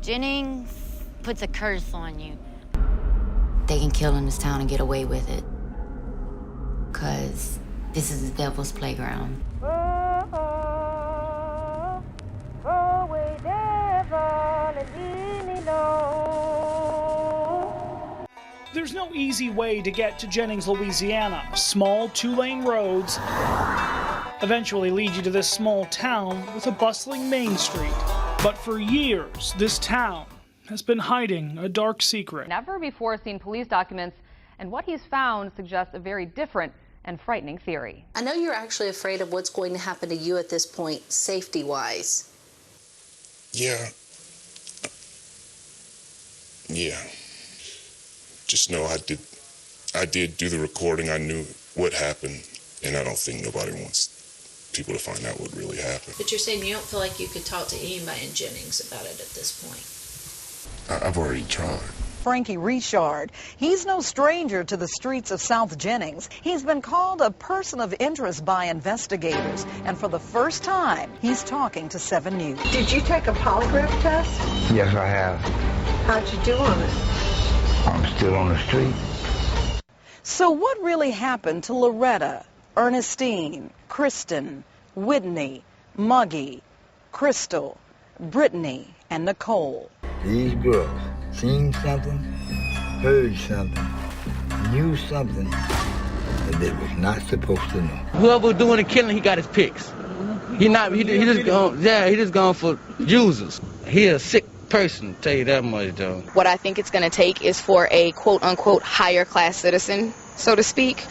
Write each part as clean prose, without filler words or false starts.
Jennings puts a curse on you. They can kill in this town and get away with it. 'Cause this is the devil's playground. There's no easy way to get to Jennings, Louisiana. Small two-lane roads eventually lead you to this small town with a bustling main street. But for years, this town has been hiding a dark secret. Never before seen police documents, and what he's found suggests a very different and frightening theory. I know you're actually afraid of what's going to happen to you at this point, safety-wise. Yeah. Just know I did do the recording. I knew what happened, and I don't think nobody wants people to find out what really happened. But you're saying you don't feel like you could talk to anybody in Jennings about it at this point? I've already tried. Frankie Richard. He's no stranger to the streets of South Jennings. He's been called a person of interest by investigators, and for the first time, he's talking to 7 News. Did you take a polygraph test? Yes, I have. How'd you do on it? I'm still on the street. So what really happened to Loretta, Ernestine, Kristen, Whitney, Muggy, Crystal, Brittany, and Nicole? These girls seen something, heard something, knew something that they was not supposed to know. Whoever doing the killing, he got his picks. He just gone for users. He a sick person, tell you that much though. What I think it's going to take is for a quote-unquote higher class citizen, so to speak,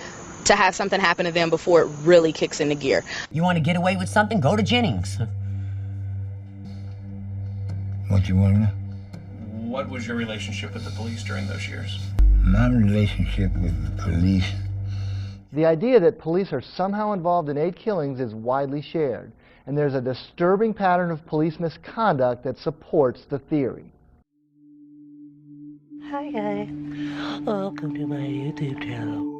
to have something happen to them before it really kicks into gear. You want to get away with something? Go to Jennings. What you want to know? What was your relationship with the police during those years? My relationship with the police. The idea that police are somehow involved in 8 killings is widely shared, and there's a disturbing pattern of police misconduct that supports the theory. Hi guys, welcome to my YouTube channel.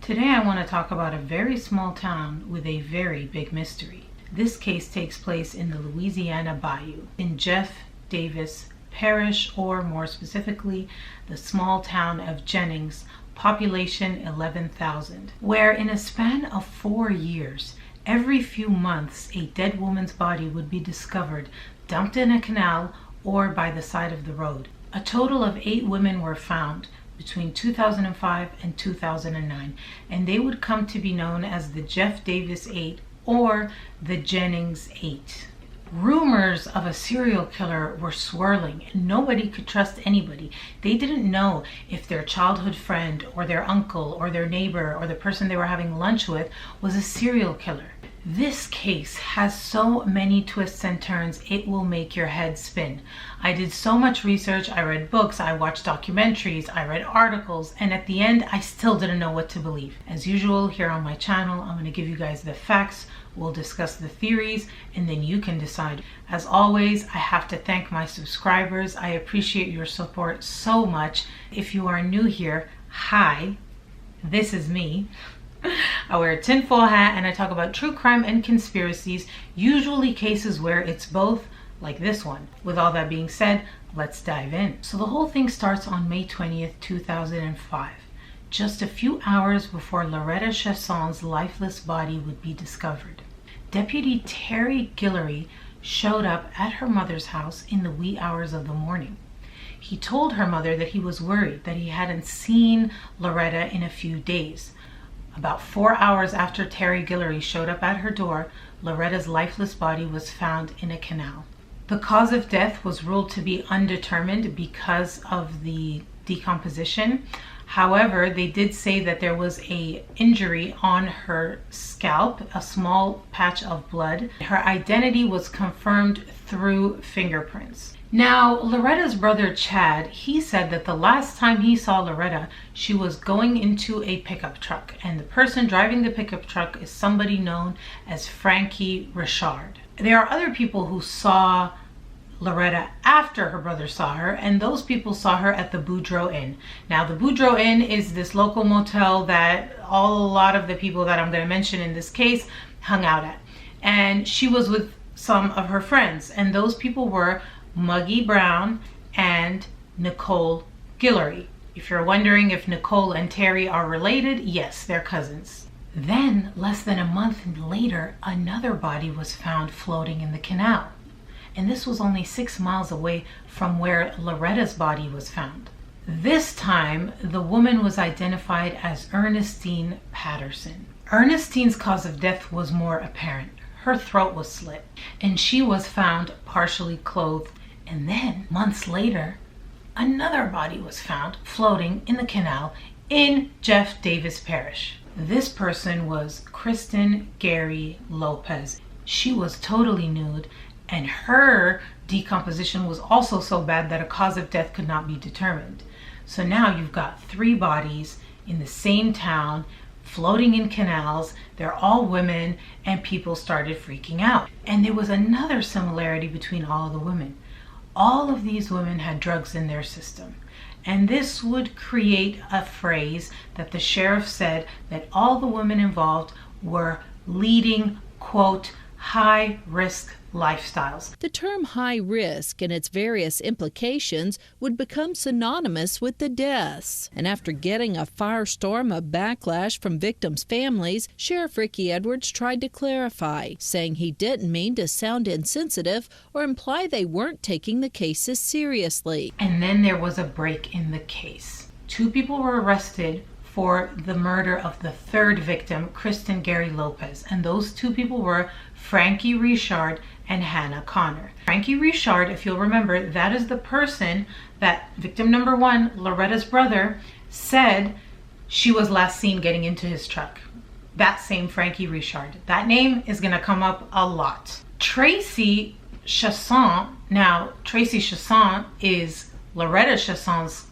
Today I want to talk about a very small town with a very big mystery. This case takes place in the Louisiana Bayou, in Jeff Davis Parish, or more specifically, the small town of Jennings, population 11,000, where in a span of 4 years, every few months, a dead woman's body would be discovered, dumped in a canal or by the side of the road. A total of 8 women were found between 2005 and 2009, and they would come to be known as the Jeff Davis 8 or the Jennings 8. Rumors of a serial killer were swirling. Nobody could trust anybody. They didn't know if their childhood friend or their uncle or their neighbor or the person they were having lunch with was a serial killer. This case has so many twists and turns, it will make your head spin. I did so much research, I read books, I watched documentaries, I read articles, and at the end, I still didn't know what to believe. As usual, here on my channel, I'm going to give you guys the facts, we'll discuss the theories, and then you can decide. As always, I have to thank my subscribers. I appreciate your support so much. If you are new here, hi, this is me. I wear a tinfoil hat and I talk about true crime and conspiracies, usually cases where it's both, like this one. With all that being said, let's dive in. So the whole thing starts on May 20th, 2005, just a few hours before Loretta Chesson's lifeless body would be discovered. Deputy Terry Guillory showed up at her mother's house in the wee hours of the morning. He told her mother that he was worried that he hadn't seen Loretta in a few days. About 4 hours after Terry Guillory showed up at her door, Loretta's lifeless body was found in a canal. The cause of death was ruled to be undetermined because of the decomposition. However, they did say that there was an injury on her scalp, a small patch of blood. Her identity was confirmed through fingerprints. Now, Loretta's brother Chad, he said that the last time he saw Loretta, she was going into a pickup truck, and the person driving the pickup truck is somebody known as Frankie Richard. There are other people who saw Loretta after her brother saw her, and those people saw her at the Boudreaux Inn. Now, the Boudreaux Inn is this local motel that a lot of the people that I'm going to mention in this case hung out at, and she was with some of her friends, and those people were Muggy Brown and Nicole Guillory. If you're wondering if Nicole and Terry are related, yes, they're cousins. Then, less than a month later, another body was found floating in the canal. And this was only 6 miles away from where Loretta's body was found. This time, the woman was identified as Ernestine Patterson. Ernestine's cause of death was more apparent. Her throat was slit, and she was found partially clothed. And then, months later, another body was found floating in the canal in Jeff Davis Parish. This person was Kristen Gary Lopez. She was totally nude, and her decomposition was also so bad that a cause of death could not be determined. So now you've got 3 bodies in the same town floating in canals. They're all women, and people started freaking out. And there was another similarity between all of the women. All of these women had drugs in their system. And this would create a phrase that the sheriff said that all the women involved were leading, quote, high-risk lifestyles. The term high risk and its various implications would become synonymous with the deaths. And after getting a firestorm of backlash from victims' families, Sheriff Ricky Edwards tried to clarify, saying he didn't mean to sound insensitive or imply they weren't taking the cases seriously. And then there was a break in the case. 2 people were arrested for the murder of the 3rd victim, Kristen Gary Lopez. And those 2 people were Frankie Richard and Hannah Connor. Frankie Richard, if you'll remember, that is the person that victim number 1, Loretta's brother, said she was last seen getting into his truck. That same Frankie Richard. That name is gonna come up a lot. Tracy Chasson, now Tracy Chasson is Loretta Chasson's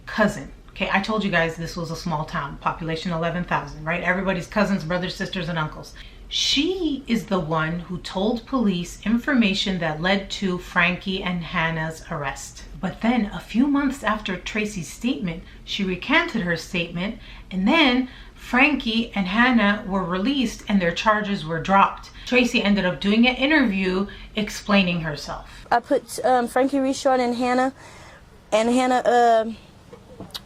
cousin. Okay, I told you guys this was a small town, population 11,000, right? Everybody's cousins, brothers, sisters, and uncles. She is the one who told police information that led to Frankie and Hannah's arrest. But then a few months after Tracy's statement, she recanted her statement, and then Frankie and Hannah were released and their charges were dropped. Tracy ended up doing an interview explaining herself. I put Frankie Richard and Hannah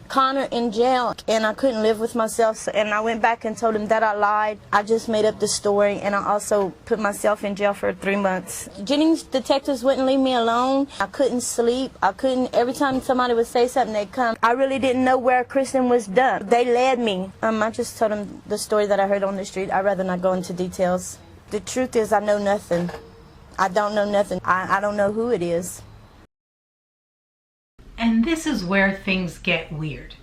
Connor in jail, and I couldn't live with myself, and I went back and told him that I lied. I just made up the story, and I also put myself in jail for 3 months. Jennings detectives wouldn't leave me alone. I couldn't sleep. Every time somebody would say something, they'd come. I really didn't know where Kristen was dumped. They led me. I just told them the story that I heard on the street. I'd rather not go into details. The truth is, I know nothing. I don't know nothing. I don't know who it is. And this is where things get weird.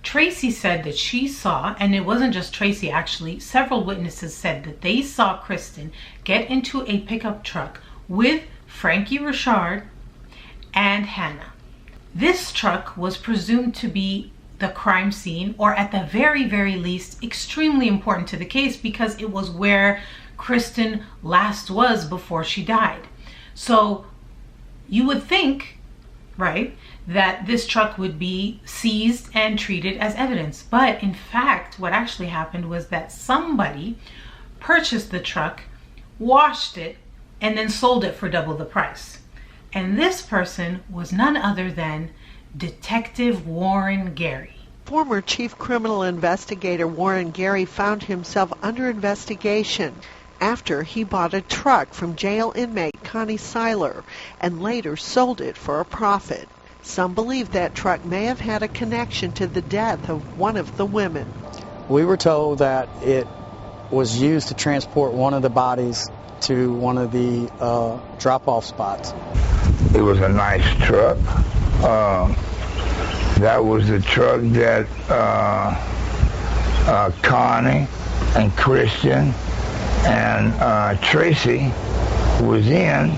Tracy said that she saw, and it wasn't just Tracy actually, several witnesses said that they saw Kristen get into a pickup truck with Frankie Richard and Hannah. This truck was presumed to be the crime scene, or at the very, very least, extremely important to the case because it was where Kristen last was before she died. So you would think, right, that this truck would be seized and treated as evidence. But in fact, what actually happened was that somebody purchased the truck, washed it, and then sold it for double the price. And this person was none other than Detective Warren Gary. Former Chief Criminal Investigator Warren Gary found himself under investigation after he bought a truck from jail inmate Connie Seiler and later sold it for a profit. Some believe that truck may have had a connection to the death of one of the women. We were told that it was used to transport one of the bodies to one of the drop-off spots. It was a nice truck. That was the truck that Connie and Christian and Tracy was in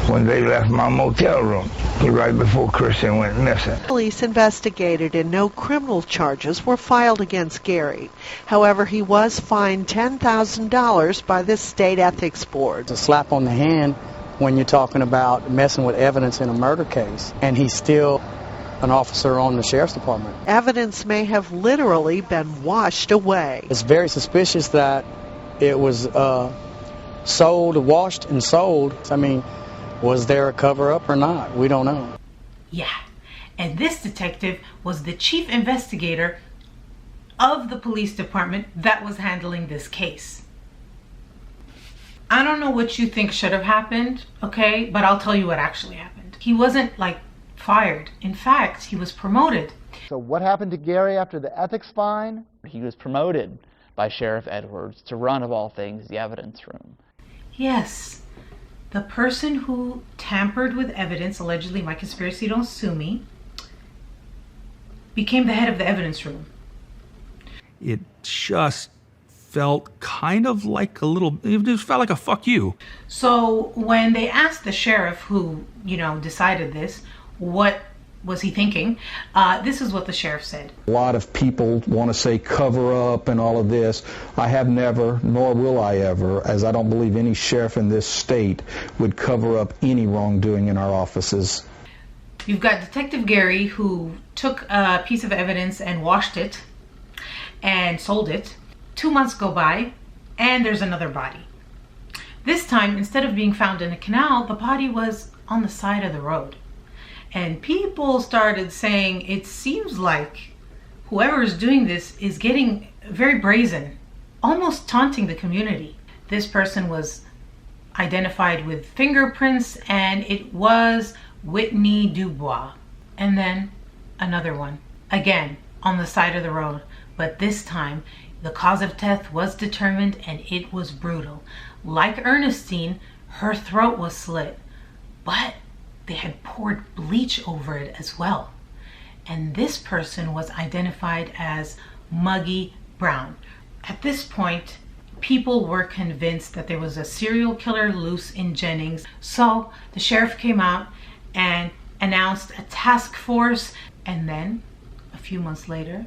when they left my motel room right before Christian went missing. Police investigated and no criminal charges were filed against Gary. However, he was fined $10,000 by the State Ethics Board. It's a slap on the hand when you're talking about messing with evidence in a murder case, and he's still an officer on the Sheriff's Department. Evidence may have literally been washed away. It's very suspicious that it was sold, washed and sold. I mean, was there a cover-up or not? We don't know. Yeah, and this detective was the chief investigator of the police department that was handling this case. I don't know what you think should have happened, okay, but I'll tell you what actually happened. He wasn't like fired. In fact, he was promoted. So what happened to Gary after the ethics fine? He was promoted by Sheriff Edwards to run, of all things, the evidence room. Yes, the person who tampered with evidence, allegedly my conspiracy, don't sue me, became the head of the evidence room. It just felt kind of like it just felt like a fuck you. So when they asked the sheriff who, decided this, what was he thinking? This is what the sheriff said. A lot of people want to say cover up and all of this. I have never, nor will I ever, as I don't believe any sheriff in this state would cover up any wrongdoing in our offices. You've got Detective Gary, who took a piece of evidence and washed it and sold it. 2 months go by and there's another body. This time, instead of being found in a canal, the body was on the side of the road. And people started saying it seems like whoever is doing this is getting very brazen, almost taunting the community. This person was identified with fingerprints and it was Whitney Dubois. And then another one, again on the side of the road, but this time the cause of death was determined and it was brutal. Like Ernestine, her throat was slit, but they had poured bleach over it as well. And this person was identified as Muggy Brown. At this point, people were convinced that there was a serial killer loose in Jennings. So the sheriff came out and announced a task force. And then a few months later,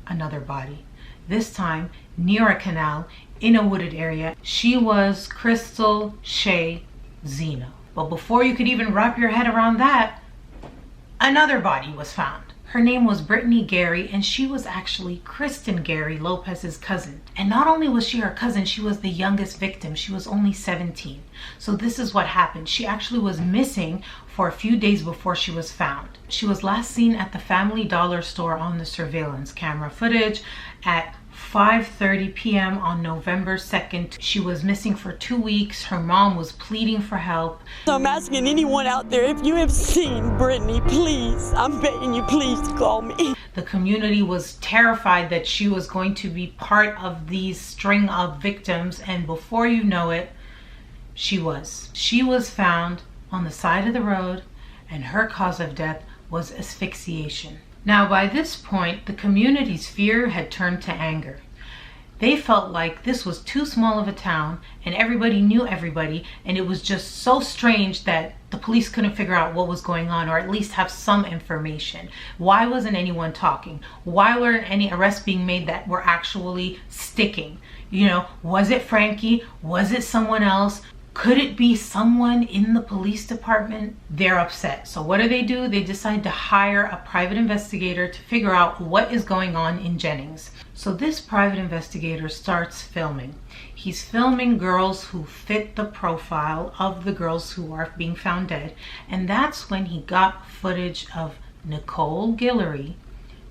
another body. This time near a canal in a wooded area. She was Crystal Shea Zeno. But before you could even wrap your head around that, another body was found. Her name was Brittany Gary, and she was actually Kristen Gary Lopez's cousin. And not only was she her cousin, she was the youngest victim. She was only 17. So this is what happened. She actually was missing for a few days before she was found. She was last seen at the Family Dollar store on the surveillance camera footage at 5:30 p.m. on November 2nd. She was missing for 2 weeks. Her mom was pleading for help. I'm asking anyone out there, if you have seen Brittany, please, I'm begging you, please call me. The community was terrified that she was going to be part of these string of victims, and before you know it, she was. She was found on the side of the road, and her cause of death was asphyxiation. Now, by this point, the community's fear had turned to anger. They felt like this was too small of a town and everybody knew everybody, and it was just so strange that the police couldn't figure out what was going on, or at least have some information. Why wasn't anyone talking? Why weren't any arrests being made that were actually sticking? Was it Frankie? Was it someone else? Could it be someone in the police department? They're upset. So what do? They decide to hire a private investigator to figure out what is going on in Jennings. So this private investigator starts filming. He's filming girls who fit the profile of the girls who are being found dead. And that's when he got footage of Nicole Guillory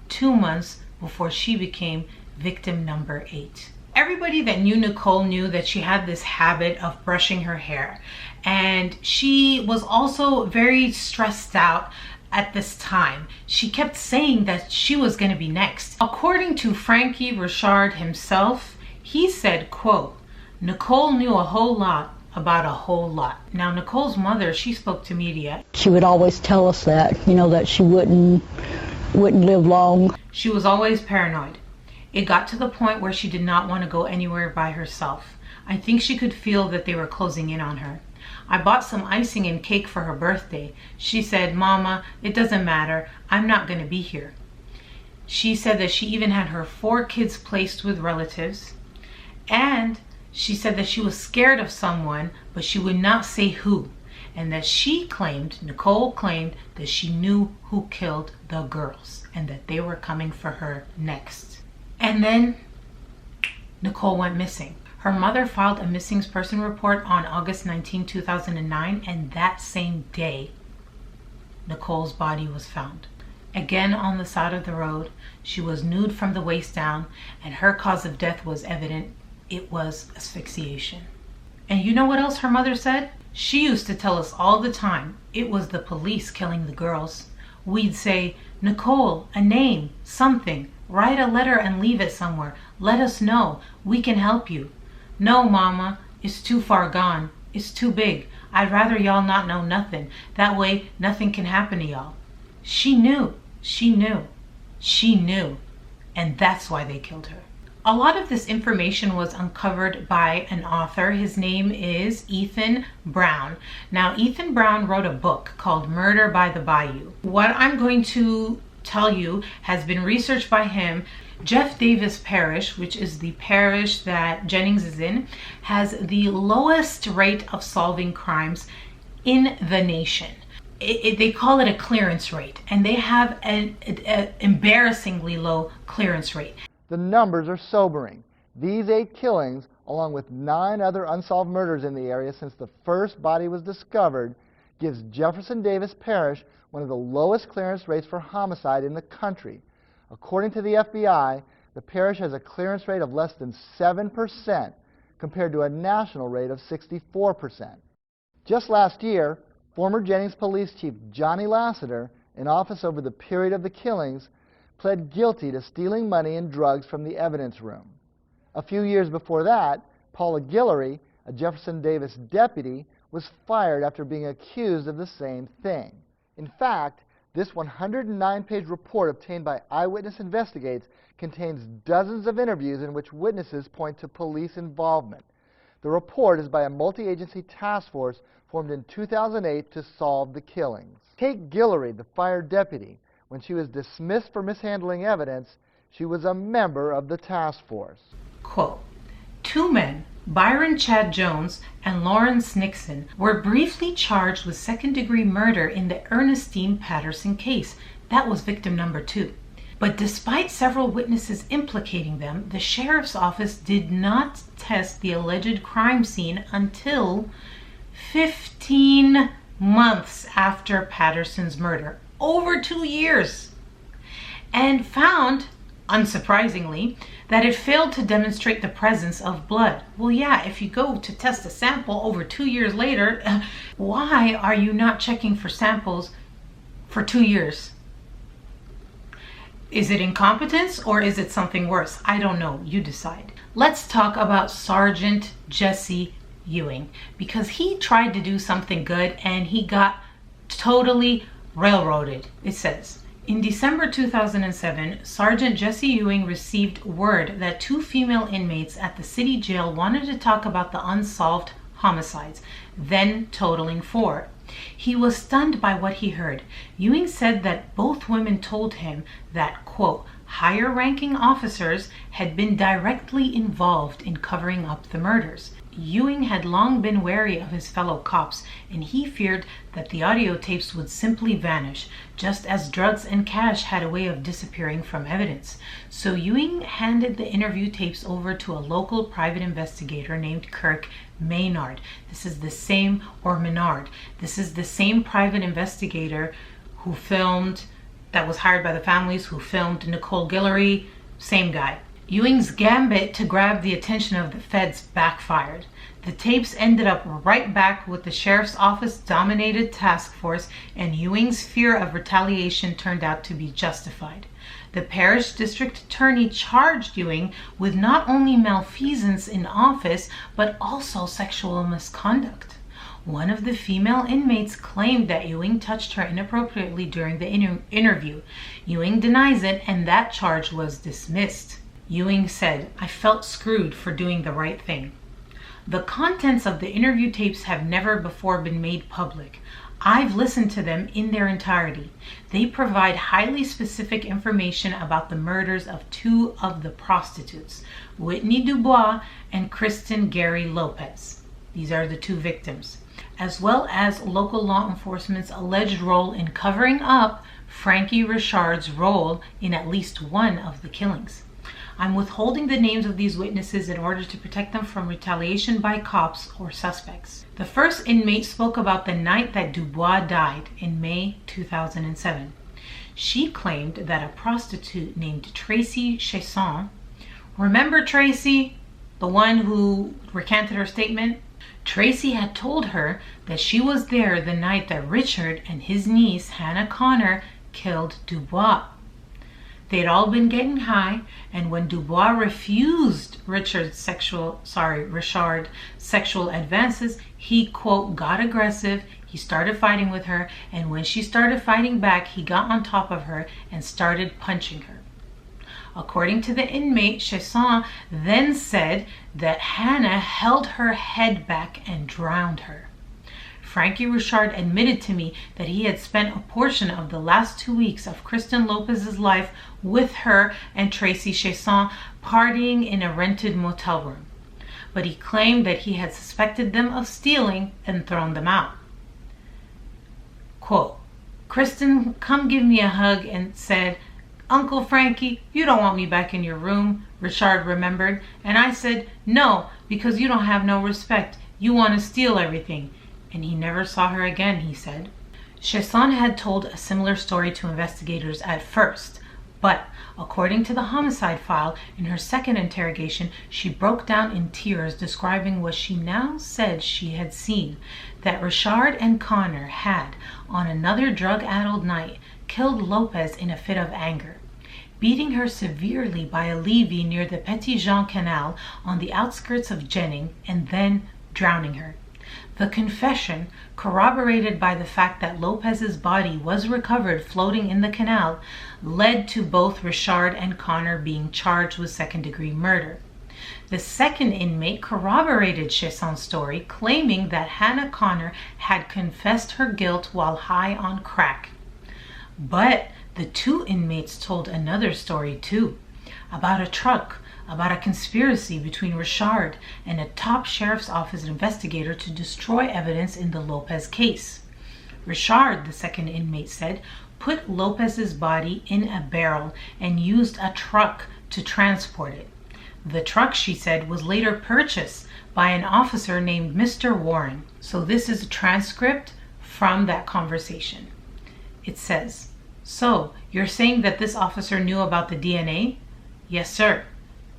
2 months before she became victim number 8. Everybody that knew Nicole knew that she had this habit of brushing her hair, and she was also very stressed out at this time. She kept saying that she was going to be next. According to Frankie Richard himself, he said, quote, Nicole knew a whole lot about a whole lot. Now, Nicole's mother, she spoke to media. She would always tell us that, that she wouldn't live long. She was always paranoid. It got to the point where she did not want to go anywhere by herself. I think she could feel that they were closing in on her. I bought some icing and cake for her birthday. She said, Mama, it doesn't matter. I'm not going to be here. She said that she even had her 4 kids placed with relatives. And she said that she was scared of someone, but she would not say who. And that Nicole claimed that she knew who killed the girls and that they were coming for her next. And then Nicole went missing. Her mother filed a missing person report on August 19, 2009, and that same day, Nicole's body was found. Again on the side of the road, she was nude from the waist down, and her cause of death was evident. It was asphyxiation. And you know what else her mother said? She used to tell us all the time it was the police killing the girls. We'd say, Nicole, a name, something. Write a letter and leave it somewhere. Let us know. We can help you. No, Mama, it's too far gone. It's too big. I'd rather y'all not know nothing. That way, nothing can happen to y'all. She knew. She knew. She knew. And that's why they killed her. A lot of this information was uncovered by an author. His name is Ethan Brown. Now, Ethan Brown wrote a book called Murder by the Bayou. What I'm going to tell you has been researched by him. Jeff Davis Parish, which is the parish that Jennings is in, has the lowest rate of solving crimes in the nation. They call it a clearance rate, and they have an embarrassingly low clearance rate. The numbers are sobering. These 8 killings, along with 9 other unsolved murders in the area since the first body was discovered, gives Jefferson Davis Parish one of the lowest clearance rates for homicide in the country. According to the FBI, the parish has a clearance rate of less than 7% compared to a national rate of 64%. Just last year, former Jennings Police Chief Johnny Lassiter, in office over the period of the killings, pled guilty to stealing money and drugs from the evidence room. A few years before that, Paula Guillory, a Jefferson Davis deputy, was fired after being accused of the same thing. In fact, this 109-page report obtained by Eyewitness Investigates contains dozens of interviews in which witnesses point to police involvement. The report is by a multi-agency task force formed in 2008 to solve the killings. Take Guillory, the fired deputy. When she was dismissed for mishandling evidence, she was a member of the task force. Quote, 2 men, Byron Chad Jones and Lawrence Nixon, were briefly charged with second-degree murder in the Ernestine Patterson case. That was victim number 2. But despite several witnesses implicating them, the sheriff's office did not test the alleged crime scene until 15 months after Patterson's murder. Over 2 years, and found, unsurprisingly, that it failed to demonstrate the presence of blood. Well, yeah, if you go to test a sample over 2 years later, why are you not checking for samples for 2 years? Is it incompetence or is it something worse? I don't know. You decide. Let's talk about Sergeant Jesse Ewing, because he tried to do something good and he got totally railroaded. It says, in December 2007, Sergeant Jesse Ewing received word that 2 female inmates at the city jail wanted to talk about the unsolved homicides, then totaling 4. He was stunned by what he heard. Ewing said that both women told him that, quote, higher-ranking officers had been directly involved in covering up the murders. Ewing had long been wary of his fellow cops, and he feared that the audio tapes would simply vanish, just as drugs and cash had a way of disappearing from evidence. So Ewing handed the interview tapes over to a local private investigator named Kirk Maynard. This is the same, or Menard. This is the same private investigator who filmed, that was hired by the families, who filmed Nicole Guillory, same guy. Ewing's gambit to grab the attention of the feds backfired. The tapes ended up right back with the sheriff's office-dominated task force, and Ewing's fear of retaliation turned out to be justified. The parish district attorney charged Ewing with not only malfeasance in office, but also sexual misconduct. One of the female inmates claimed that Ewing touched her inappropriately during the interview. Ewing denies it, and that charge was dismissed. Ewing said, I felt screwed for doing the right thing. The contents of the interview tapes have never before been made public. I've listened to them in their entirety. They provide highly specific information about the murders of 2 of the prostitutes, Whitney Dubois and Kristen Gary Lopez. These are the 2 victims, as well as local law enforcement's alleged role in covering up Frankie Richard's role in at least one of the killings. I'm withholding the names of these witnesses in order to protect them from retaliation by cops or suspects. The first inmate spoke about the night that Dubois died in May 2007. She claimed that a prostitute named Tracy Chesson, remember Tracy, the one who recanted her statement? Tracy had told her that she was there the night that Richard and his niece, Hannah Connor, killed Dubois. They'd all been getting high, and when Dubois refused Richard's sexual advances, he, quote, got aggressive, he started fighting with her, and when she started fighting back, he got on top of her and started punching her. According to the inmate, Chesson then said that Hannah held her head back and drowned her. Frankie Richard admitted to me that he had spent a portion of the last 2 weeks of Kristen Lopez's life with her and Tracy Chesson partying in a rented motel room. But he claimed that he had suspected them of stealing and thrown them out. Quote, Kristen come give me a hug and said, Uncle Frankie, you don't want me back in your room, Richard remembered. And I said, no, because you don't have no respect. You want to steal everything. And he never saw her again, he said. Chesson had told a similar story to investigators at first, but according to the homicide file, in her second interrogation, she broke down in tears describing what she now said she had seen, that Richard and Connor had, on another drug-addled night, killed Lopez in a fit of anger, beating her severely by a levee near the Petit Jean Canal on the outskirts of Jennings, and then drowning her. The confession, corroborated by the fact that Lopez's body was recovered floating in the canal, led to both Richard and Connor being charged with second-degree murder. The second inmate corroborated Chesson's story, claiming that Hannah Connor had confessed her guilt while high on crack. But the two inmates told another story too, about a truck, about a conspiracy between Richard and a top sheriff's office investigator to destroy evidence in the Lopez case. Richard, the second inmate said, put Lopez's body in a barrel and used a truck to transport it. The truck, she said, was later purchased by an officer named Mr. Warren. So this is a transcript from that conversation. It says, so you're saying that this officer knew about the DNA? Yes, sir.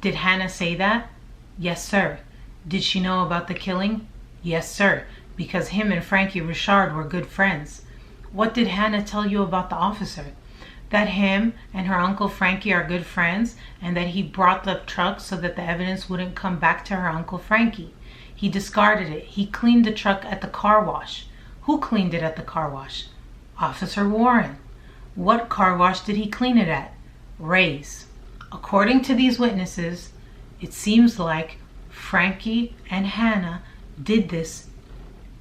Did Hannah say that? Yes, sir. Did she know about the killing? Yes, sir, because him and Frankie Richard were good friends. What did Hannah tell you about the officer? That him and her uncle Frankie are good friends, and that he brought the truck so that the evidence wouldn't come back to her uncle Frankie. He discarded it. He cleaned the truck at the car wash. Who cleaned it at the car wash? Officer Warren. What car wash did he clean it at? Ray's. According to these witnesses, it seems like Frankie and Hannah did this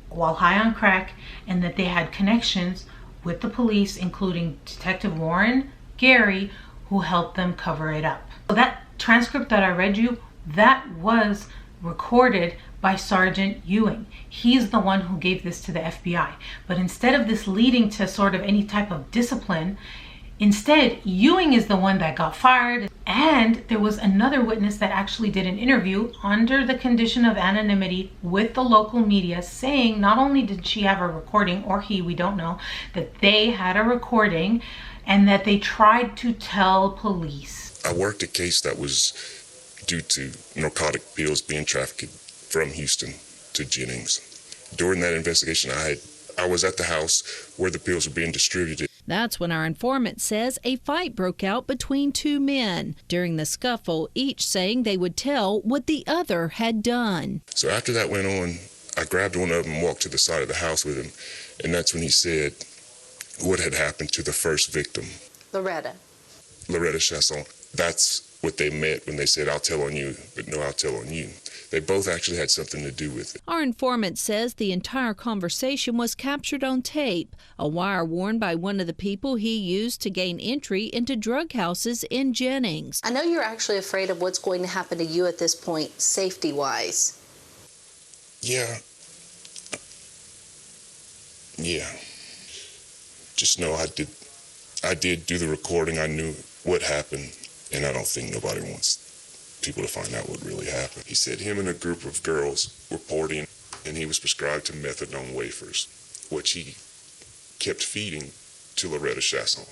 while high on crack, and that they had connections with the police, including Detective Warren, Gary, who helped them cover it up. So that transcript that I read you, that was recorded by Sergeant Ewing. He's the one who gave this to the FBI. But instead of this leading to sort of any type of discipline, instead, Ewing is the one that got fired. And there was another witness that actually did an interview under the condition of anonymity with the local media, saying not only did she have a recording, or he, we don't know, that they had a recording and that they tried to tell police. I worked a case that was due to narcotic pills being trafficked from Houston to Jennings. During that investigation, I was at the house where the pills were being distributed. That's when our informant says a fight broke out between two men. During the scuffle, each saying they would tell what the other had done. So after that went on, I grabbed one of them and walked to the side of the house with him. And that's when he said what had happened to the first victim. Loretta Chesson. That's what they meant when they said, I'll tell on you, but no, I'll tell on you. They both actually had something to do with it. Our informant says the entire conversation was captured on tape, a wire worn by one of the people he used to gain entry into drug houses in Jennings. I know you're actually afraid of what's going to happen to you at this point, safety-wise. Yeah. Just know I did do the recording. I knew what happened, and I don't think nobody wants people to find out what really happened. He said him and a group of girls were partying, and he was prescribed to methadone wafers, which he kept feeding to Loretta Chasson.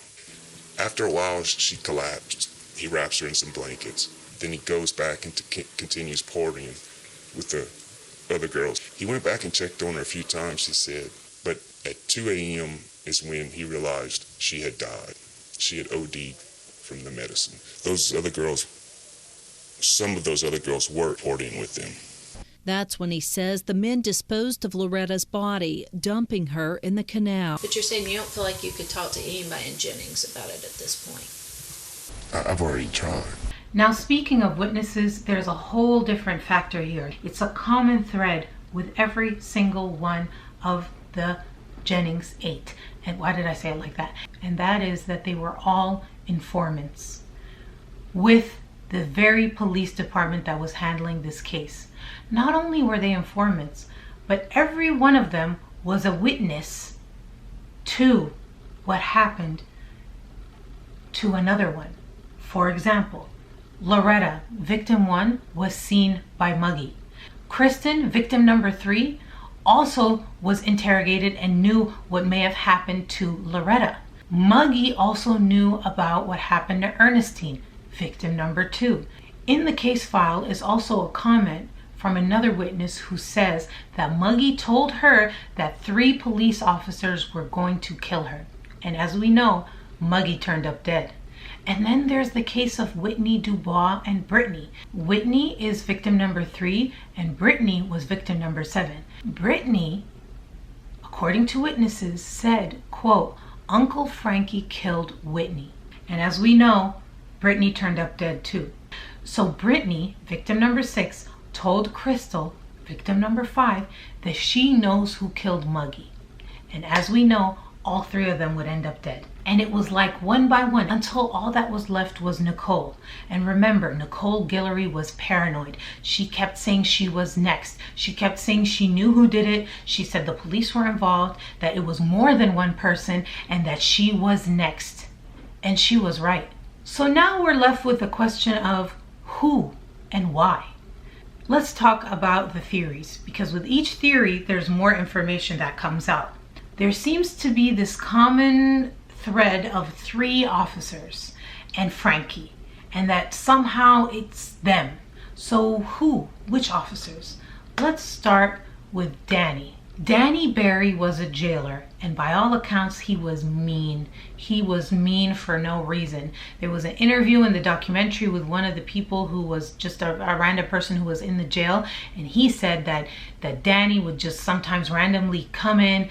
After a while, she collapsed. He wraps her in some blankets. Then he goes back and continues partying with the other girls. He went back and checked on her a few times, he said, but at 2 a.m. is when he realized she had died. She had OD'd from the medicine. Some of those other girls were partying with them. That's when he says the men disposed of Loretta's body, dumping her in the canal. But you're saying you don't feel like you could talk to anybody in Jennings about it at this point? I've already tried. Now, speaking of witnesses, there's a whole different factor here. It's a common thread with every single one of the Jennings 8. And why did I say it like that? And that is that they were all informants with the very police department that was handling this case. Not only were they informants, but every one of them was a witness to what happened to another one. For example, Loretta, victim 1, was seen by Muggy. Kristen, victim number 3, also was interrogated and knew what may have happened to Loretta. Muggy also knew about what happened to Ernestine, victim number 2. In the case file is also a comment from another witness who says that Muggy told her that 3 police officers were going to kill her. And as we know, Muggy turned up dead. And then there's the case of Whitney Dubois and Brittany. Whitney is victim number 3 and Brittany was victim number 7. Brittany, according to witnesses, said, quote, "Uncle Frankie killed Whitney." And as we know, Brittany turned up dead too. So Brittany, victim number 6, told Crystal, victim number 5, that she knows who killed Muggy. And as we know, all 3 of them would end up dead. And it was like one by one until all that was left was Nicole. And remember, Nicole Guillory was paranoid. She kept saying she was next. She kept saying she knew who did it. She said the police were involved, that it was more than one person, and that she was next. And she was right. So now we're left with the question of who and why. Let's talk about the theories, because with each theory, there's more information that comes out. There seems to be this common thread of 3 officers and Frankie, and that somehow it's them. So who? Which officers? Let's start with Danny. Danny Berry was a jailer, and by all accounts he was mean. He was mean for no reason. There was an interview in the documentary with one of the people who was just a random person who was in the jail, and he said that Danny would just sometimes randomly come in,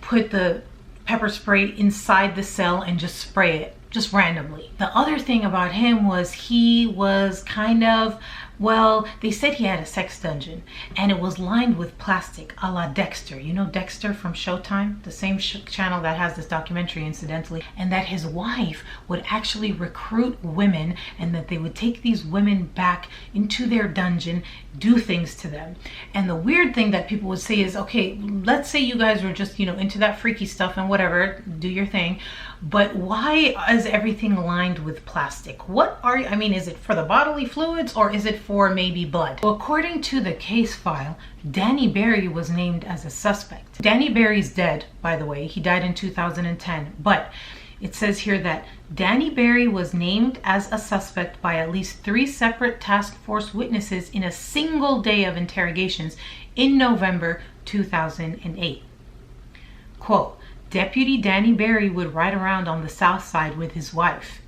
put the pepper spray inside the cell and just spray it, just randomly. The other thing about him was he was kind of, well, they said he had a sex dungeon and it was lined with plastic, a la Dexter. You know Dexter from Showtime, the same channel that has this documentary incidentally, and that his wife would actually recruit women and that they would take these women back into their dungeon, do things to them. And the weird thing that people would say is, okay, let's say you guys were just, into that freaky stuff and whatever, do your thing, but why is everything lined with plastic? What are you, is it for the bodily fluids or is it for maybe blood? Well, according to the case file, Danny Berry was named as a suspect. Danny Berry's dead, by the way. He died in 2010, but it says here that Danny Berry was named as a suspect by at least 3 separate task force witnesses in a single day of interrogations in November 2008. Quote, Deputy Danny Berry would ride around on the south side with his wife,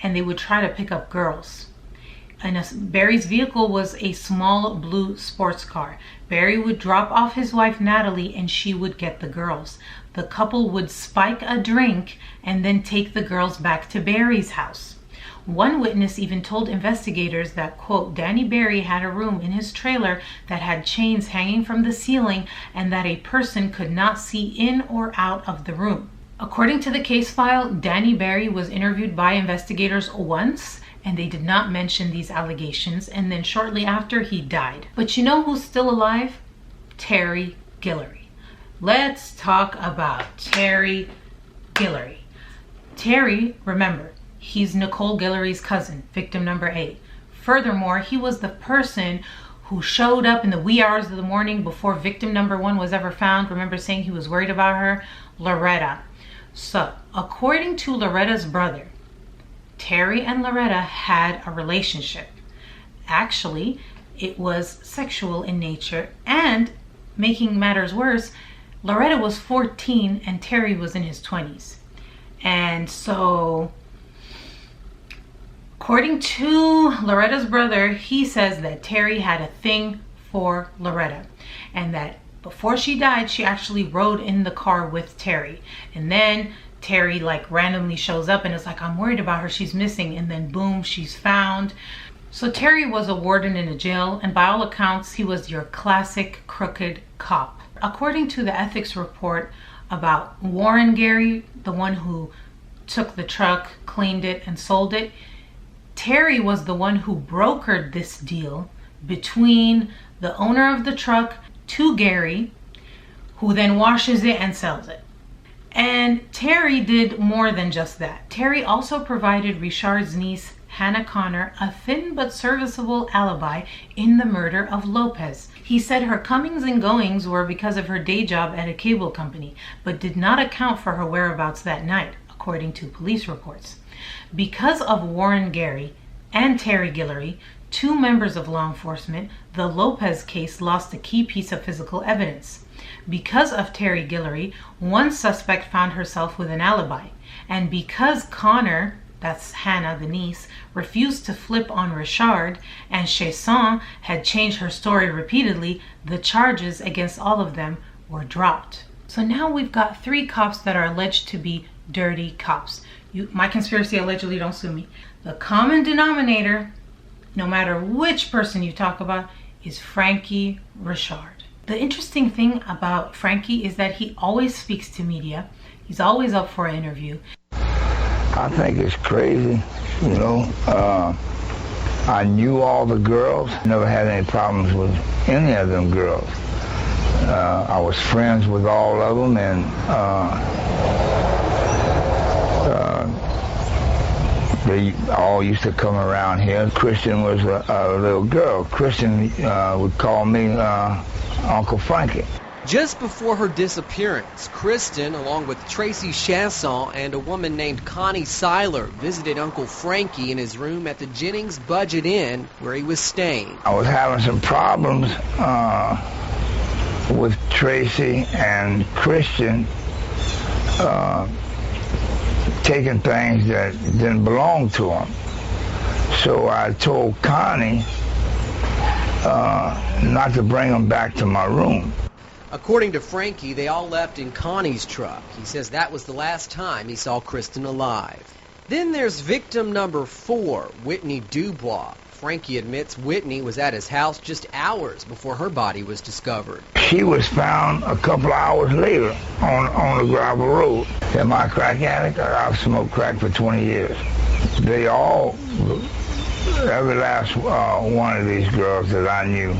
and they would try to pick up girls. And Berry's vehicle was a small blue sports car. Berry would drop off his wife Natalie and she would get the girls. The couple would spike a drink and then take the girls back to Berry's house. One witness even told investigators that, quote, Danny Berry had a room in his trailer that had chains hanging from the ceiling and that a person could not see in or out of the room. According to the case file, Danny Berry was interviewed by investigators once and they did not mention these allegations, and then shortly after he died. But you know who's still alive? Terry Guillory. Let's talk about Terry Guillory. Terry, remember, he's Nicole Guillory's cousin, victim number 8. Furthermore, he was the person who showed up in the wee hours of the morning before victim number 1 was ever found. Remember saying he was worried about her? Loretta. So, according to Loretta's brother, Terry and Loretta had a relationship. Actually, it was sexual in nature, and making matters worse, Loretta was 14 and Terry was in his 20s. And so, according to Loretta's brother, he says that Terry had a thing for Loretta, and that before she died, she actually rode in the car with Terry. And then Terry like randomly shows up and is like, I'm worried about her, she's missing. And then boom, she's found. So Terry was a warden in a jail, and by all accounts, he was your classic crooked cop. According to the ethics report about Warren Gary, the one who took the truck, cleaned it, and sold it, Terry was the one who brokered this deal between the owner of the truck to Gary, who then washes it and sells it. And Terry did more than just that. Terry also provided Richard's niece, Hannah Connor, a thin but serviceable alibi in the murder of Lopez. He said her comings and goings were because of her day job at a cable company, but did not account for her whereabouts that night, according to police reports. Because of Warren Gary and Terry Guillory, 2 members of law enforcement, the Lopez case lost a key piece of physical evidence. Because of Terry Guillory, 1 suspect found herself with an alibi. And because Connor, that's Hannah, the niece, refused to flip on Richard, and Chasson had changed her story repeatedly, the charges against all of them were dropped. So now we've got 3 cops that are alleged to be dirty cops. My conspiracy allegedly, don't sue me. The common denominator, no matter which person you talk about, is Frankie Richard. The interesting thing about Frankie is that he always speaks to media. He's always up for an interview. I think it's crazy, you know. I knew all the girls, never had any problems with any of them girls. I was friends with all of them, and they all used to come around here. Christian was a little girl. Christian would call me Uncle Frankie. Just before her disappearance, Kristen, along with Tracy Chasson and a woman named Connie Seiler, visited Uncle Frankie in his room at the Jennings Budget Inn where he was staying. I was having some problems with Tracy and Christian taking things that didn't belong to them. So I told Connie not to bring them back to my room. According to Frankie, they all left in Connie's truck. He says that was the last time he saw Kristen alive. Then there's victim number 4, Whitney Dubois. Frankie admits Whitney was at his house just hours before her body was discovered. She was found a couple hours later on the gravel road. Am I a crack addict? I've smoked crack for 20 years. They all, every last one of these girls that I knew,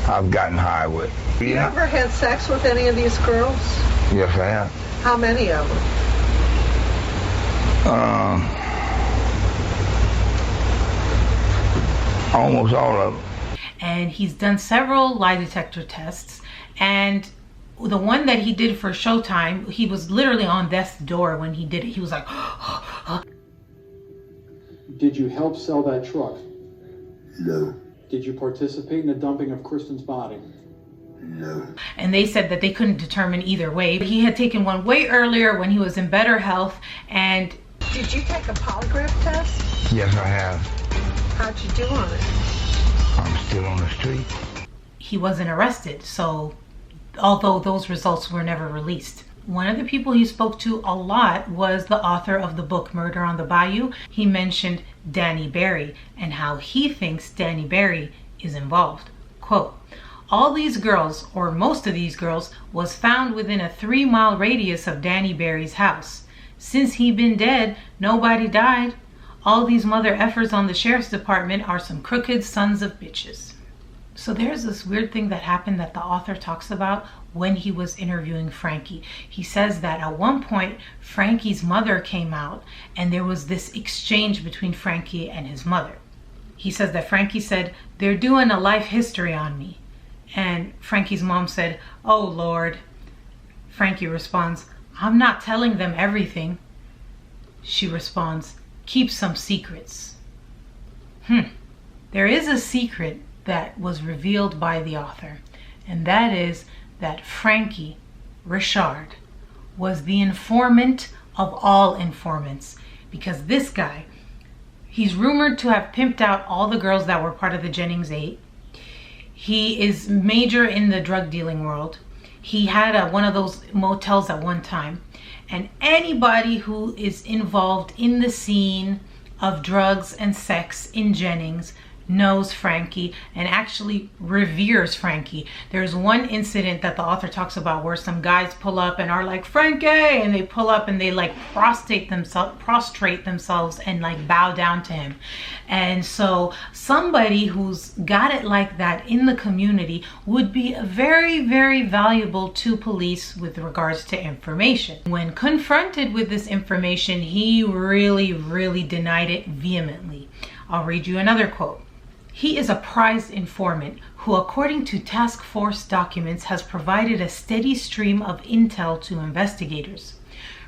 I've gotten high with. You ever had sex with any of these girls? Yes, I have. How many of them? Almost all of them. And he's done several lie detector tests, and the one that he did for Showtime, he was literally on death's door when he did it. He was like, Did you help sell that truck? No. Did you participate in the dumping of Kristen's body? No. And they said that they couldn't determine either way. He had taken one way earlier when he was in better health. And did you take a polygraph test? Yes, I have. How'd you do on it? I'm still on the street. He wasn't arrested, so although those results were never released. One of the people he spoke to a lot was the author of the book Murder on the Bayou. He mentioned Danny Berry and how he thinks Danny Berry is involved. Quote, all these girls, or most of these girls, was found within a 3-mile radius of Danny Berry's house. Since he been dead, nobody died. All these mother effers on the sheriff's department are some crooked sons of bitches. So there's this weird thing that happened that the author talks about when he was interviewing Frankie. He says that at one point, Frankie's mother came out and there was this exchange between Frankie and his mother. He says that Frankie said, "They're doing a life history on me." And Frankie's mom said, "Oh Lord." Frankie responds, "I'm not telling them everything." She responds, "Keep some secrets." There is a secret that was revealed by the author, and that is that Frankie Richard was the informant of all informants, because this guy, he's rumored to have pimped out all the girls that were part of the Jennings 8. He is major in the drug dealing world. He had one of those motels at one time, and anybody who is involved in the scene of drugs and sex in Jennings knows Frankie and actually reveres Frankie. There's one incident that the author talks about where some guys pull up and are like, "Frankie," and they pull up and they like prostrate themselves and like bow down to him. And so somebody who's got it like that in the community would be very, very valuable to police with regards to information. When confronted with this information, he really, really denied it vehemently. I'll read you another quote. "He is a prized informant who, according to task force documents, has provided a steady stream of intel to investigators."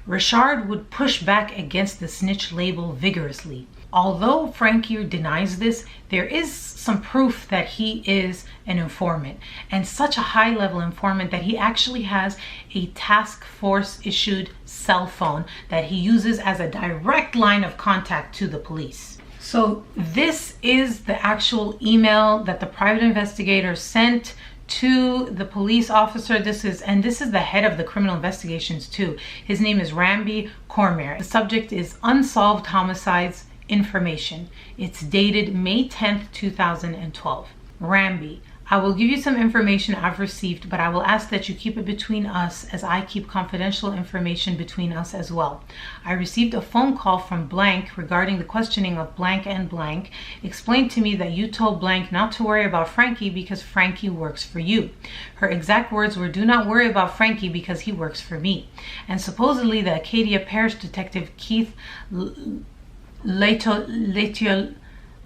Richard would push back against the snitch label vigorously. Although Frankie denies this, there is some proof that he is an informant, and such a high-level informant that he actually has a task force issued cell phone that he uses as a direct line of contact to the police. So this is the actual email that the private investigator sent to the police officer. This is the head of the criminal investigations too. His name is Randy Cormier. The subject is Unsolved Homicides Information. It's dated May 10th, 2012. Randy, I will give you some information I've received, but I will ask that you keep it between us as I keep confidential information between us as well. I received a phone call from blank regarding the questioning of blank and blank. Explained to me that you told blank not to worry about Frankie because Frankie works for you. Her exact words were, "Do not worry about Frankie because he works for me." And supposedly the Acadia Parish Detective Keith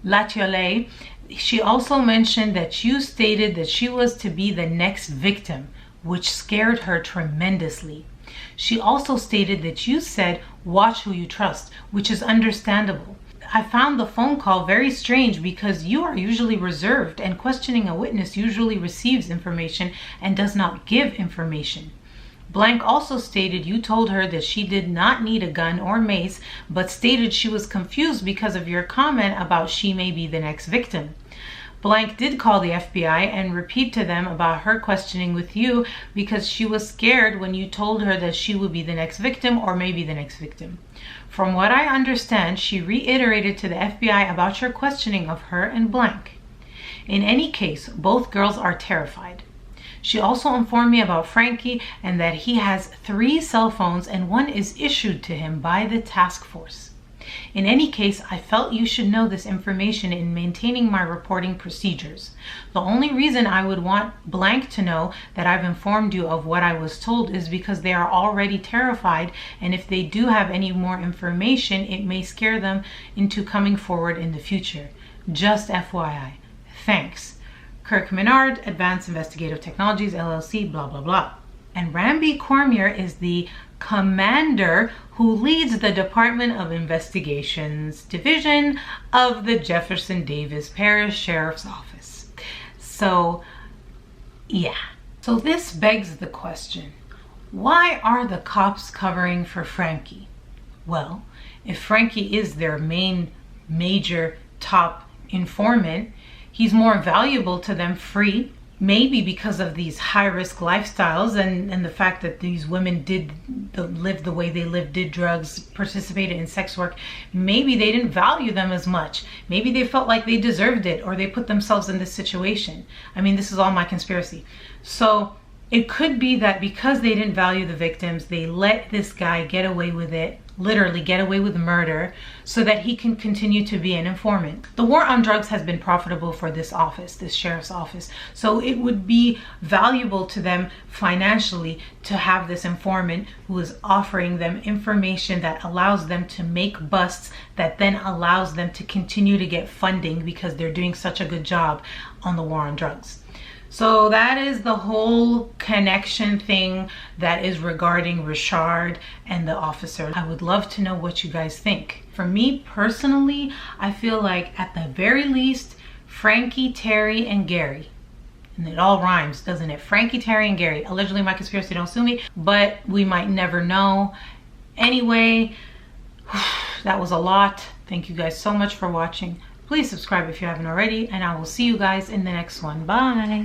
Latiole, she also mentioned that you stated that she was to be the next victim, which scared her tremendously. She also stated that you said, "Watch who you trust," which is understandable. I found the phone call very strange because you are usually reserved, and questioning a witness usually receives information and does not give information. Blank also stated you told her that she did not need a gun or mace, but stated she was confused because of your comment about she may be the next victim. Blank did call the FBI and repeat to them about her questioning with you because she was scared when you told her that she would be the next victim or maybe the next victim. From what I understand, she reiterated to the FBI about your questioning of her and Blank. In any case, both girls are terrified. She also informed me about Frankie and that he has 3 cell phones and one is issued to him by the task force. In any case, I felt you should know this information in maintaining my reporting procedures. The only reason I would want Blank to know that I've informed you of what I was told is because they are already terrified, and if they do have any more information, it may scare them into coming forward in the future. Just FYI. Thanks. Kirk Menard, Advanced Investigative Technologies, LLC, blah, blah, blah. And Randy Cormier is the commander who leads the Department of Investigations Division of the Jefferson Davis Parish Sheriff's Office. So, yeah. So this begs the question, why are the cops covering for Frankie? Well, if Frankie is their major top informant, he's more valuable to them free, maybe because of these high-risk lifestyles and the fact that these women did live the way they lived, did drugs, participated in sex work. Maybe they didn't value them as much. Maybe they felt like they deserved it, or they put themselves in this situation. I mean, this is all my conspiracy. So It could be that because they didn't value the victims, they let this guy get away with it, literally get away with murder, so that he can continue to be an informant. The war on drugs has been profitable for this office, this sheriff's office. So it would be valuable to them financially to have this informant who is offering them information that allows them to make busts, that then allows them to continue to get funding because they're doing such a good job on the war on drugs. So that is the whole connection thing that is regarding Richard and the officer. I would love to know what you guys think. For me personally, I feel like at the very least, Frankie, Terry, and Gary, and it all rhymes, doesn't it? Frankie, Terry, and Gary. Allegedly my conspiracy, don't sue me, but we might never know. Anyway, that was a lot. Thank you guys so much for watching. Please subscribe if you haven't already, and I will see you guys in the next one. Bye.